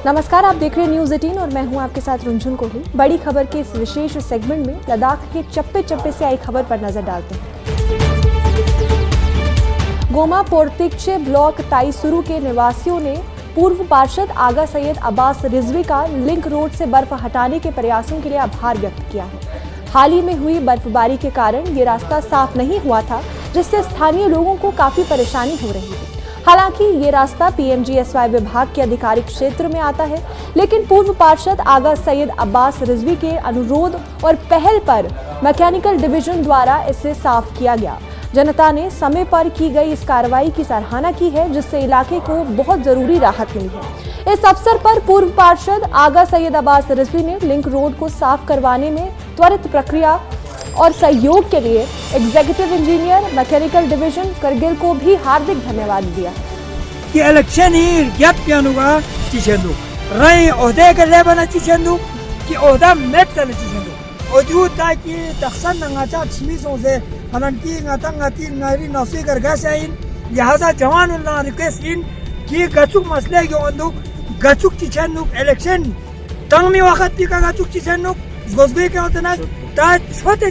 नमस्कार, आप देख रहे हैं न्यूज़ 18 और मैं हूं आपके साथ रुंझुन कोहली। बड़ी खबर के इस विशेष सेगमेंट में लद्दाख के चप्पे चप्पे से आई खबर पर नजर डालते हैं। गोमा पोर्तिक्चे ब्लॉक ताईसुरु के निवासियों ने पूर्व पार्षद आगा सैयद अब्बास रिजवी का लिंक रोड से बर्फ हटाने के प्रयासों के लिए आभार व्यक्त किया है। हाल ही में हुई बर्फबारी के कारण ये रास्ता साफ नहीं हुआ था, जिससे स्थानीय लोगों को काफी परेशानी हो रही थी। हालांकि ये रास्ता पीएमजीएसवाई विभाग के आधिकारिक क्षेत्र में आता है, लेकिन पूर्व पार्षद आगा सैयद अब्बास रिजवी के अनुरोध और पहल पर मैकेनिकल डिवीजन द्वारा इसे साफ किया गया। जनता ने समय पर की गई इस कार्रवाई की सराहना की है, जिससे इलाके को बहुत जरूरी राहत मिली है। इस अवसर पर पूर्व पार्षद आगा सैयद अब्बास रिजवी ने लिंक रोड को साफ करवाने में त्वरित प्रक्रिया और सहयोग के लिए executive engineer mechanical division Kargil को भी हार्दिक धन्यवाद दिया। कि इलेक्शन ही गैप पियानुगा चिचेंदु रई ओहदे के लेबना चिचेंदु कि ओहदा मेट कर चिचेंदु ओजू ताकि तखसन नंगाचा छिमिसों से हनकी ngata ngati ngari नौसी कर गसाइन लिहाजा जवान उल्ला रिक्वेस्ट इन कि गचुक मसले के ओंदु गचुक चिचेंदु इलेक्शन तंग में वक्त पी का गचुक चिचेंदु गोसबे के होतना ता छोटे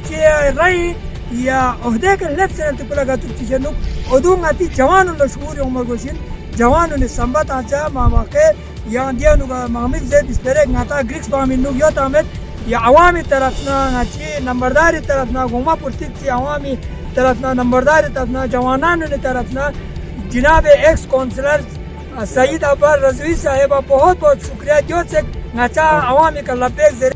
रई या ओहदे के लेफ्ट से तुला गचुक चिचेंदु ओदू ngati जवान उल्ला शुरू उमर गोशिन जवान ने संबत आचा मामा के या दिया नुगा मामिक जे दिसरे ngata ग्रिक्स बामिनु यो तामेत या अवामी तरफना ngachi नंबरदारी तरफना गोमा पुस्तिक की अवामी तरफना नंबरदारी तरफना जवानान ने तरफना जनाब एक्स काउंसलर सईद अब्बास रिजवी साहिब बहुत बहुत शुक्रिया जो से ngacha अवामी का लपेक।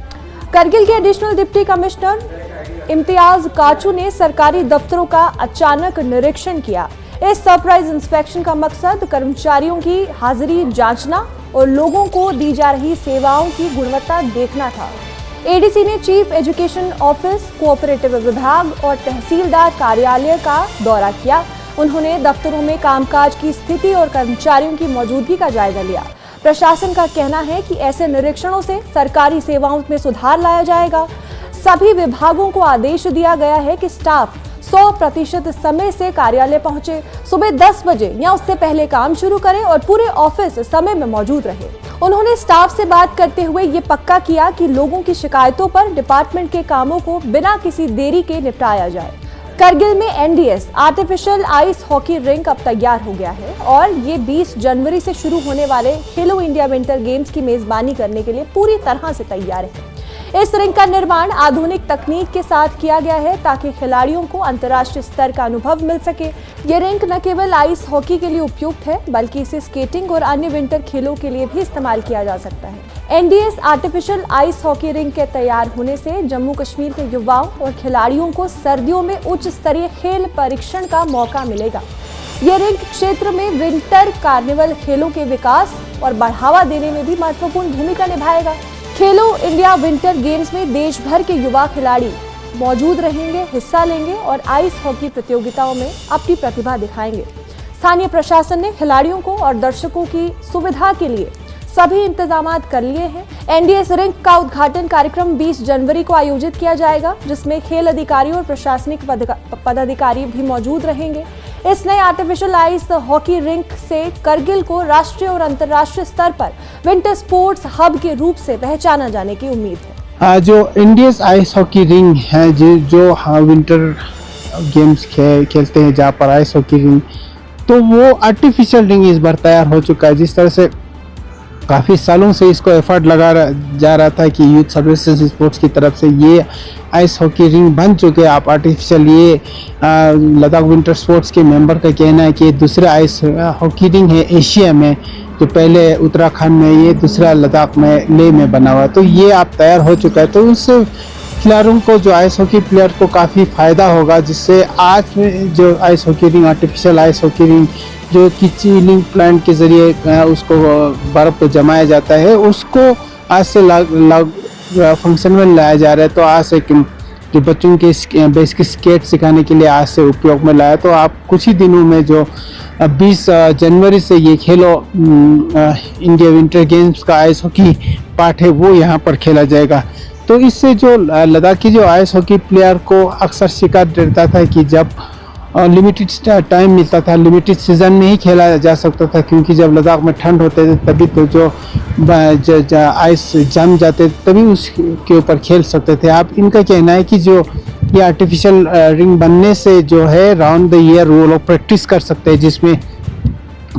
करगिल के एडिशनल डिप्टी कमिश्नर इम्तियाज काचू ने सरकारी दफ्तरों का अचानक निरीक्षण किया। इस सरप्राइज इंस्पेक्शन का मकसद कर्मचारियों की हाजिरी जांचना और लोगों को दी जा रही सेवाओं की गुणवत्ता देखना था। एडीसी ने चीफ एजुकेशन ऑफिस, कोऑपरेटिव विभाग और तहसीलदार कार्यालय का दौरा किया। उन्होंने दफ्तरों में कामकाज की स्थिति और कर्मचारियों की मौजूदगी का जायजा लिया। प्रशासन का कहना है कि ऐसे निरीक्षणों से सरकारी सेवाओं में सुधार लाया जाएगा। सभी विभागों को आदेश दिया गया है कि स्टाफ 100% समय से कार्यालय पहुंचे, सुबह 10 बजे या उससे पहले काम शुरू करें और पूरे ऑफिस समय में मौजूद रहे। उन्होंने स्टाफ से बात करते हुए ये पक्का किया कि लोगों की शिकायतों पर डिपार्टमेंट के कामों को बिना किसी देरी के निपटाया जाए। करगिल में NDS artificial ice hockey rink अब तैयार हो गया है और ये 20 जनवरी से शुरू होने वाले खेलो इंडिया विंटर गेम्स की मेजबानी करने के लिए पूरी तरह से तैयार है। इस रिंक का निर्माण आधुनिक तकनीक के साथ किया गया है ताकि खिलाड़ियों को अंतर्राष्ट्रीय स्तर का अनुभव मिल सके। ये रिंक न केवल आइस हॉकी के लिए उपयुक्त है, बल्कि इसे स्केटिंग और अन्य विंटर खेलों के लिए भी इस्तेमाल किया जा सकता है। NDS artificial ice hockey rink के तैयार होने से जम्मू कश्मीर के युवाओं और खिलाड़ियों को सर्दियों में उच्च स्तरीय खेल परीक्षण का मौका मिलेगा। ये रिंक क्षेत्र में विंटर कार्निवल खेलों के विकास और बढ़ावा देने में भी महत्वपूर्ण भूमिका निभाएगा। खेलो इंडिया विंटर गेम्स में देश भर के युवा खिलाड़ी मौजूद रहेंगे, हिस्सा लेंगे और आइस हॉकी प्रतियोगिताओं में अपनी प्रतिभा दिखाएंगे। स्थानीय प्रशासन ने खिलाड़ियों को और दर्शकों की सुविधा के लिए सभी इंतजाम कर लिए हैं। एनडीएस रिंक का उद्घाटन कार्यक्रम 20 जनवरी को आयोजित किया जाएगा, जिसमें खेल अधिकारी और प्रशासनिक पदाधिकारी भी मौजूद रहेंगे। इस नए आर्टिफिशियल आइस हॉकी रिंक से करगिल को राष्ट्रीय और अंतर्राष्ट्रीय स्तर पर विंटर स्पोर्ट्स हब के रूप से पहचाना जाने की उम्मीद है। जो एनडीएस आइस हॉकी रिंग है जो विंटर गेम्स खेलते हैं जहाँ पर आइस हॉकी रिंग, तो वो आर्टिफिशियल रिंग इस बार तैयार हो चुका है। जिस तरह से काफ़ी सालों से इसको एफर्ट लगा जा रहा था कि यूथ सर्विसेज स्पोर्ट्स की तरफ से ये आइस हॉकी रिंग बन चुके हैं। आप आर्टिफिशियल ये लद्दाख विंटर स्पोर्ट्स के मेंबर का कहना है कि दूसरा आइस हॉकी रिंग है एशिया में, जो पहले उत्तराखंड में, ये दूसरा लद्दाख में लेह में बना हुआ। तो ये आप तैयार हो चुका है, तो उस खिलाड़ियों को, जो आइस हॉकी प्लेयर को काफ़ी फ़ायदा होगा, जिससे आज में जो ice hockey ring, artificial ice hockey ring जो कि चिलिंग प्लांट के ज़रिए उसको बर्फ़ को जमाया जाता है, उसको आज से फंक्शन में लाया जा रहा है। तो आज से जो बच्चों के बेसिक स्केट सिखाने के लिए आज से उपयोग में लाया। तो आप कुछ ही दिनों में जो 20 जनवरी से ये खेलो इंडिया विंटर गेम्स का आइस हॉकी पार्ट है वो यहाँ पर खेला जाएगा। तो इससे जो लद्दाखी जो आइस हॉकी प्लेयर को अक्सर शिकायत रहता था कि जब लिमिटेड टाइम मिलता था, लिमिटेड सीज़न में ही खेला जा सकता था, क्योंकि जब लद्दाख में ठंड होते थे तभी तो जो आइस जम जाते तभी उसके ऊपर खेल सकते थे। आप इनका कहना है कि जो ये आर्टिफिशियल रिंग बनने से जो है राउंड द ईयर वो लोग प्रैक्टिस कर सकते हैं, जिसमें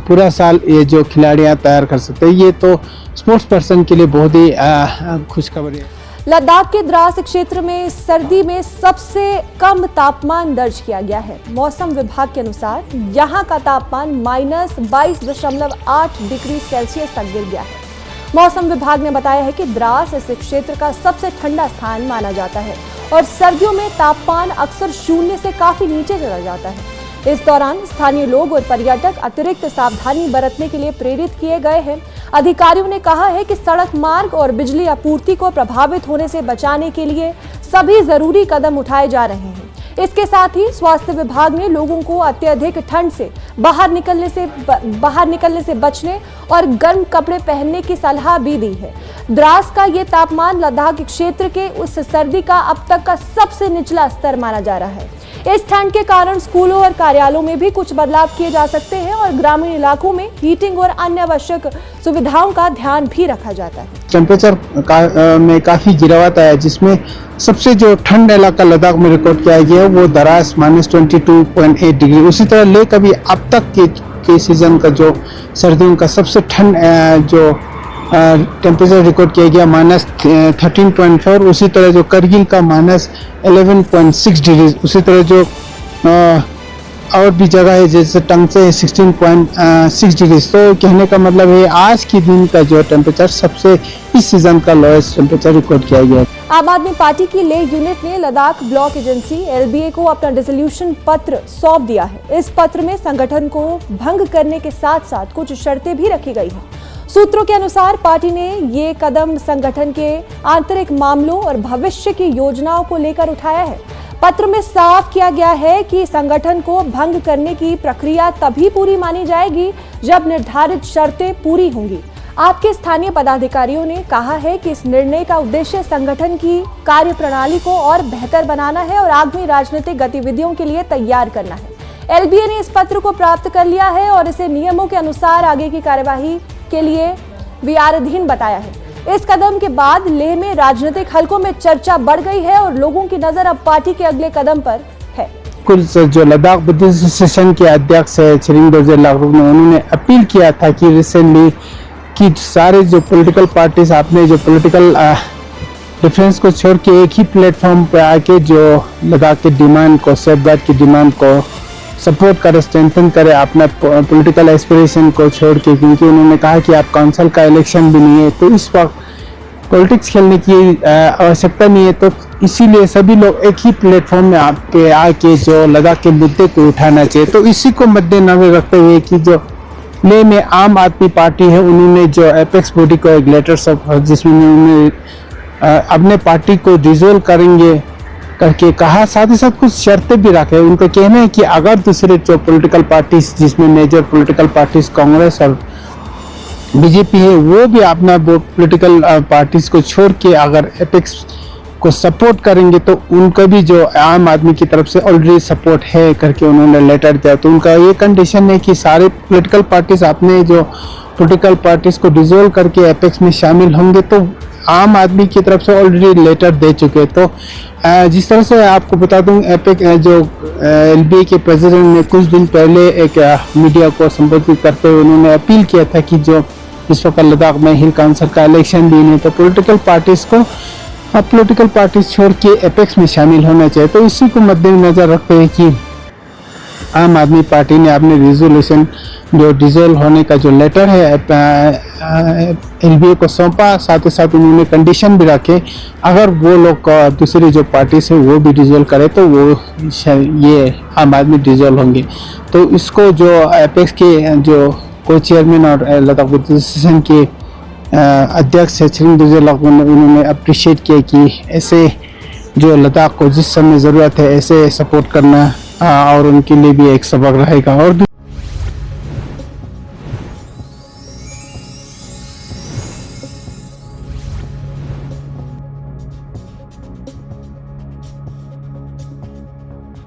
पूरा साल ये जो खिलाड़ियाँ तैयार कर सकते हैं। ये तो स्पोर्ट्स पर्सन के लिए बहुत ही खुशखबरी है। लद्दाख के द्रास क्षेत्र में सर्दी में सबसे कम तापमान दर्ज किया गया है। मौसम विभाग के अनुसार यहां का तापमान -22.8 डिग्री सेल्सियस तक गिर गया है। मौसम विभाग ने बताया है कि द्रास इस क्षेत्र का सबसे ठंडा स्थान माना जाता है और सर्दियों में तापमान अक्सर शून्य से काफी नीचे चला जाता है। इस दौरान स्थानीय लोग और पर्यटक अतिरिक्त सावधानी बरतने के लिए प्रेरित किए गए हैं। अधिकारियों ने कहा है कि सड़क मार्ग और बिजली आपूर्ति को प्रभावित होने से बचाने के लिए सभी जरूरी कदम उठाए जा रहे हैं। इसके साथ ही स्वास्थ्य विभाग ने लोगों को अत्यधिक ठंड से बाहर निकलने से बचने और गर्म कपड़े पहनने की सलाह भी दी है। द्रास का ये तापमान लद्दाख क्षेत्र के उस सर्दी का अब तक का सबसे निचला स्तर माना जा रहा है। इस ठंड के कारण स्कूलों और कार्यालयों में भी कुछ बदलाव किए जा सकते हैं और ग्रामीण इलाकों में हीटिंग और अन्य आवश्यक सुविधाओं का ध्यान भी रखा जाता है। टेम्परेचर में काफी गिरावट आया, जिसमें सबसे जो ठंड इलाका लद्दाख में रिकॉर्ड किया गया है वो द्रास -22.8 डिग्री। उसी तरह ले कभी अब तक के सीजन का जो सर्दियों का सबसे ठंड जो टेम्परेचर रिकॉर्ड किया गया -13.4। उसी तरह जो करगिल का -11.6 डिग्री। उसी तरह जो और भी जगह है जैसे टंगसे 16.6 डिग्री। तो कहने का मतलब है आज के दिन का जो टेम्परेचर सबसे इस सीजन का लोएस्ट टेम्परेचर रिकॉर्ड किया गया। आम आदमी पार्टी की लेह यूनिट ने लद्दाख ब्लॉक एजेंसी LBA को अपना डिसोल्यूशन पत्र सौंप दिया है। इस पत्र में संगठन को भंग करने के साथ साथ कुछ शर्तें भी रखी गई हैं। सूत्रों के अनुसार पार्टी ने ये कदम संगठन के आंतरिक मामलों और भविष्य की योजनाओं को लेकर उठाया है। पत्र में साफ किया गया है कि संगठन को भंग करने की प्रक्रिया तभी पूरी मानी जाएगी जब निर्धारित शर्तें पूरी होंगी। आपके स्थानीय पदाधिकारियों ने कहा है कि इस निर्णय का उद्देश्य संगठन की कार्यप्रणाली को और बेहतर बनाना है और आगामी राजनीतिक गतिविधियों के लिए तैयार करना है। LBA ने इस पत्र को प्राप्त कर लिया है और इसे नियमों के अनुसार आगे की कार्यवाही के लिए विचाराधीन बताया है। इस कदम के बाद लेह में राजनीतिक हलकों में चर्चा बढ़ गई है और लोगों की नजर अब पार्टी के अगले कदम पर है। कुल जो लद्दाख बुद्धिस्ट एसोसिएशन के अध्यक्ष है छरिंग दोरजे लाकरुक ने उन्होंने अपील किया था कि रिसेंटली कि सारे जो पॉलिटिकल पार्टीज आपने जो पॉलिटिकल डिफरेंस को छोड़ के एक ही प्लेटफॉर्म पे आके जो लद्दाख के डिमांड को सेफगार्ड की डिमांड को सपोर्ट करे, स्ट्रेंथन करे अपना पॉलिटिकल एस्पिरेशन को छोड़ के, क्योंकि उन्होंने कहा कि आप काउंसिल का इलेक्शन भी नहीं है तो इस वक्त पॉलिटिक्स खेलने की आवश्यकता नहीं है। तो इसीलिए सभी लोग एक ही प्लेटफॉर्म में पे आके जो लद्दाख के मुद्दे को उठाना चाहिए। तो इसी को मद्देनजर रखते हुए कि जो लेह में आम आदमी पार्टी है उन्होंने जो एपेक्स बॉडी को एक लेटर जिसमें उन्होंने अपने पार्टी को डिसॉल्व करेंगे करके कहा, साथ ही साथ कुछ शर्तें भी रखे। उनका कहना है कि अगर दूसरे जो पॉलिटिकल पार्टीज जिसमें मेजर पॉलिटिकल पार्टीज कांग्रेस और बीजेपी है वो भी अपना पॉलिटिकल पार्टीज को छोड़ के अगर एपेक्स को सपोर्ट करेंगे तो उनका भी जो आम आदमी की तरफ से ऑलरेडी सपोर्ट है करके उन्होंने लेटर दिया। तो उनका ये कंडीशन है कि सारे पॉलिटिकल पार्टीज अपने जो पॉलिटिकल पार्टीज को डिसॉल्व करके एपेक्स में शामिल होंगे। तो आम आदमी की तरफ से ऑलरेडी लेटर दे चुके। तो जिस तरह से आपको बता दूं एपेक जो LBA के प्रेसिडेंट ने कुछ दिन पहले एक मीडिया को संबोधित करते हुए उन्होंने अपील किया था कि जो इस वक्त लद्दाख में हिल काउंसिल का इलेक्शन भी नहीं तो पॉलिटिकल पार्टीज को पॉलिटिकल पार्टीज छोड़ के एपेक्स में शामिल होना चाहिए। तो इसी को मद्देनजर रखते हुए कि आम आदमी पार्टी ने अपने रिजोल्यूशन जो डिसॉल्व होने का जो लेटर है LBA को सौंपा। साथ ही साथ उन्होंने कंडीशन भी रखे अगर वो लोग दूसरी जो पार्टी से वो भी डिसॉल्व करे तो वो ये आम आदमी डिसॉल्व होंगे। तो इसको जो एपेक्स के जो को चेयरमैन और लद्दाख बुद्धिस्ट एसोसिएशन के अध्यक्ष है छरिंग दोरजे लाकरुक ने उन्होंने अप्रिशिएट किया कि ऐसे जो लद्दाख को जिस समय ज़रूरत है ऐसे सपोर्ट करना और उनके लिए भी एक सबक रहेगा। और